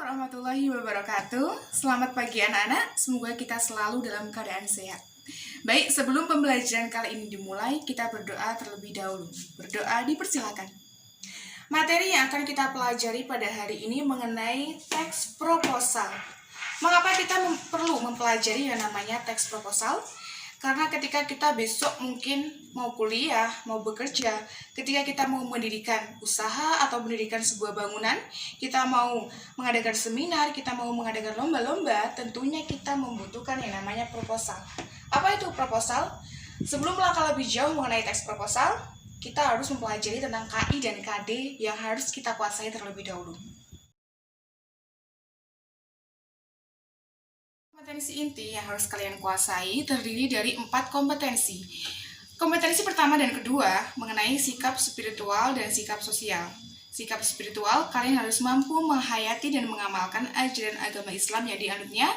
Warahmatullahi wabarakatuh. Selamat pagi anak-anak, semoga kita selalu dalam keadaan sehat. Baik, sebelum pembelajaran kali ini dimulai, kita berdoa terlebih dahulu. Berdoa dipersilakan. Materi yang akan kita pelajari pada hari ini mengenai teks proposal. Mengapa kita perlu mempelajari yang namanya teks proposal? Karena ketika kita besok mungkin mau kuliah, mau bekerja, ketika kita mau mendirikan usaha atau mendirikan sebuah bangunan, kita mau mengadakan seminar, kita mau mengadakan lomba-lomba, tentunya kita membutuhkan yang namanya proposal. Apa itu proposal? Sebelum melangkah lebih jauh mengenai teks proposal, kita harus mempelajari tentang KI dan KD yang harus kita kuasai terlebih dahulu. Kompetensi inti yang harus kalian kuasai terdiri dari 4 kompetensi. Kompetensi pertama dan kedua mengenai sikap spiritual dan sikap sosial. Sikap spiritual, kalian harus mampu menghayati dan mengamalkan ajaran agama Islam yang dianutnya.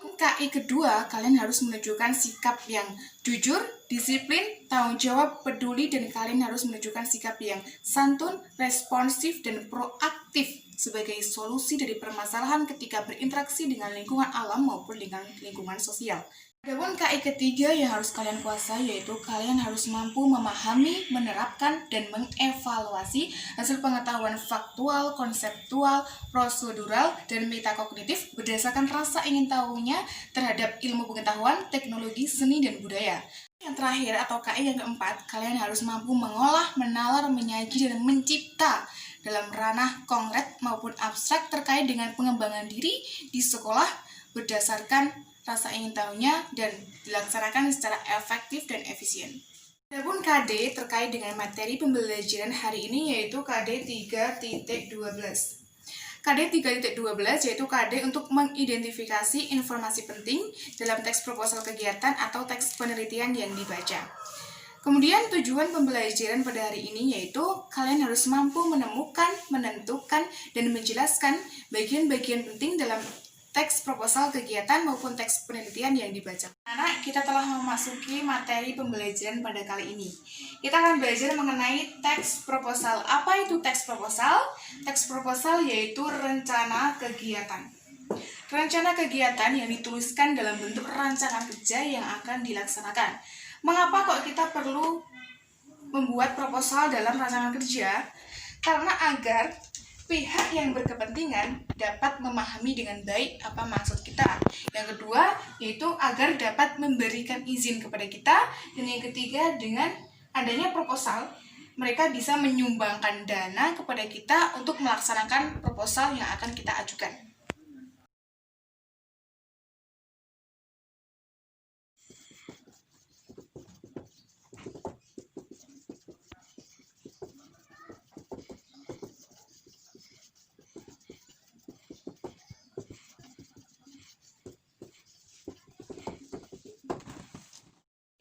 KI kedua, kalian harus menunjukkan sikap yang jujur, disiplin, tanggung jawab, peduli, dan kalian harus menunjukkan sikap yang santun, responsif, dan proaktif sebagai solusi dari permasalahan ketika berinteraksi dengan lingkungan alam maupun dengan lingkungan sosial. Adapun KI ketiga yang harus kalian kuasai yaitu kalian harus mampu memahami, menerapkan, dan mengevaluasi hasil pengetahuan faktual, konseptual, prosedural, dan metakognitif berdasarkan rasa ingin tahunya terhadap ilmu pengetahuan, teknologi, seni, dan budaya. Yang terakhir atau KI yang keempat, kalian harus mampu mengolah, menalar, menyaji, dan mencipta dalam ranah konkret maupun abstrak terkait dengan pengembangan diri di sekolah berdasarkan rasa ingin tahunya dan dilaksanakan secara efektif dan efisien. Adapun KD terkait dengan materi pembelajaran hari ini yaitu KD 3.12. KD 3.12 yaitu KD untuk mengidentifikasi informasi penting dalam teks proposal kegiatan atau teks penelitian yang dibaca. Kemudian tujuan pembelajaran pada hari ini yaitu kalian harus mampu menemukan, menentukan, dan menjelaskan bagian-bagian penting dalam teks proposal kegiatan maupun teks penelitian yang dibaca. Anak, kita telah memasuki materi pembelajaran pada kali ini. Kita akan belajar mengenai teks proposal. Apa itu teks proposal? Teks proposal yaitu rencana kegiatan. Rencana kegiatan yang dituliskan dalam bentuk rancangan kerja yang akan dilaksanakan. Mengapa kok kita perlu membuat proposal dalam rancangan kerja? Karena agar pihak yang berkepentingan dapat memahami dengan baik apa maksud kita. Yang kedua, yaitu agar dapat memberikan izin kepada kita. Dan yang ketiga, dengan adanya proposal, mereka bisa menyumbangkan dana kepada kita untuk melaksanakan proposal yang akan kita ajukan.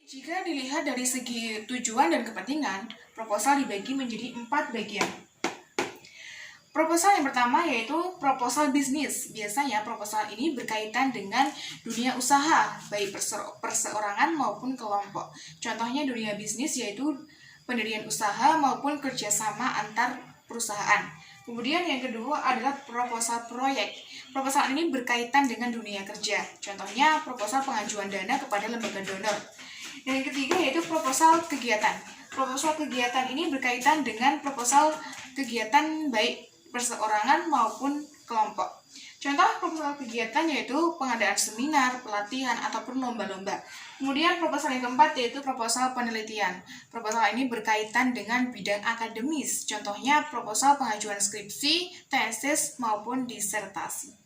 Jika dilihat dari segi tujuan dan kepentingan, proposal dibagi menjadi 4 bagian. Proposal yang pertama yaitu proposal bisnis. Biasanya proposal ini berkaitan dengan dunia usaha, baik perseorangan maupun kelompok. Contohnya dunia bisnis yaitu pendirian usaha maupun kerjasama antar perusahaan. Kemudian yang kedua adalah proposal proyek. Proposal ini berkaitan dengan dunia kerja. Contohnya proposal pengajuan dana kepada lembaga donor. Dan yang ketiga yaitu proposal kegiatan. Proposal kegiatan ini berkaitan dengan proposal kegiatan baik perseorangan maupun kelompok. Contoh proposal kegiatan yaitu pengadaan seminar, pelatihan, ataupun lomba-lomba. Kemudian proposal yang keempat yaitu proposal penelitian. Proposal ini berkaitan dengan bidang akademis. Contohnya proposal pengajuan skripsi, tesis, maupun disertasi.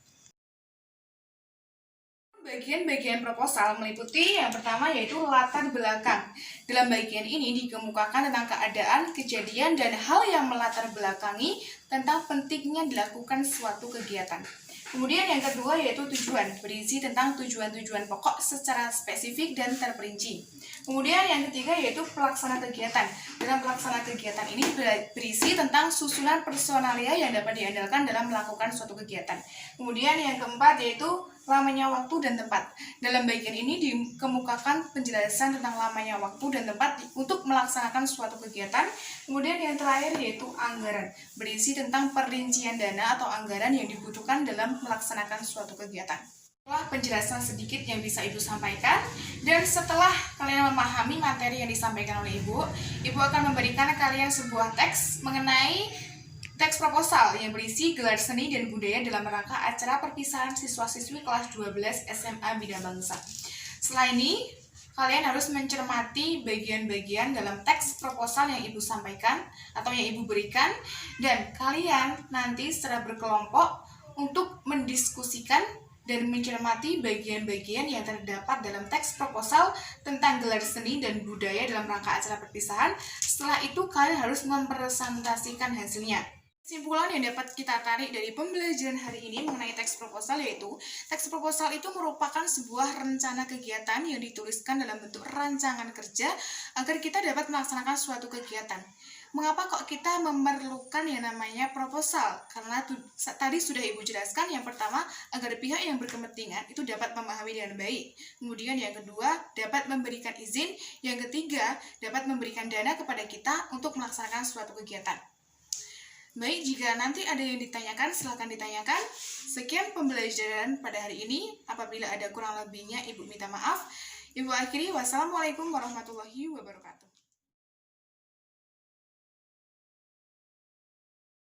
Bagian-bagian proposal meliputi yang pertama yaitu latar belakang. Dalam bagian ini dikemukakan tentang keadaan, kejadian, dan hal yang melatar belakangi tentang pentingnya dilakukan suatu kegiatan. Kemudian yang kedua yaitu tujuan, berisi tentang tujuan-tujuan pokok secara spesifik dan terperinci. Kemudian yang ketiga yaitu pelaksana kegiatan. Dalam pelaksana kegiatan ini berisi tentang susunan personalia yang dapat diandalkan dalam melakukan suatu kegiatan. Kemudian yang keempat yaitu lamanya waktu dan tempat. Dalam bagian ini dikemukakan penjelasan tentang lamanya waktu dan tempat untuk melaksanakan suatu kegiatan. Kemudian yang terakhir yaitu anggaran, berisi tentang perincian dana atau anggaran yang dibutuhkan dalam melaksanakan suatu kegiatan. Setelah penjelasan sedikit yang bisa Ibu sampaikan, dan setelah kalian memahami materi yang disampaikan oleh Ibu akan memberikan kalian sebuah teks mengenai teks proposal yang berisi gelar seni dan budaya dalam rangka acara perpisahan siswa-siswi kelas 12 SMA Bina Bangsa. Setelah ini, kalian harus mencermati bagian-bagian dalam teks proposal yang Ibu sampaikan atau yang Ibu berikan, dan kalian nanti secara berkelompok untuk mendiskusikan dan mencermati bagian-bagian yang terdapat dalam teks proposal tentang gelar seni dan budaya dalam rangka acara perpisahan. Setelah itu, kalian harus mempresentasikan hasilnya. Kesimpulan yang dapat kita tarik dari pembelajaran hari ini mengenai teks proposal yaitu, teks proposal itu merupakan sebuah rencana kegiatan yang dituliskan dalam bentuk rancangan kerja agar kita dapat melaksanakan suatu kegiatan. Mengapa kok kita memerlukan yang namanya proposal? Karena tadi sudah Ibu jelaskan, yang pertama, agar pihak yang berkepentingan itu dapat memahami dengan baik. Kemudian yang kedua, dapat memberikan izin. Yang ketiga, dapat memberikan dana kepada kita untuk melaksanakan suatu kegiatan. Baik, jika nanti ada yang ditanyakan, silakan ditanyakan. Sekian pembelajaran pada hari ini. Apabila ada kurang lebihnya, Ibu minta maaf. Ibu akhiri, wassalamualaikum warahmatullahi wabarakatuh.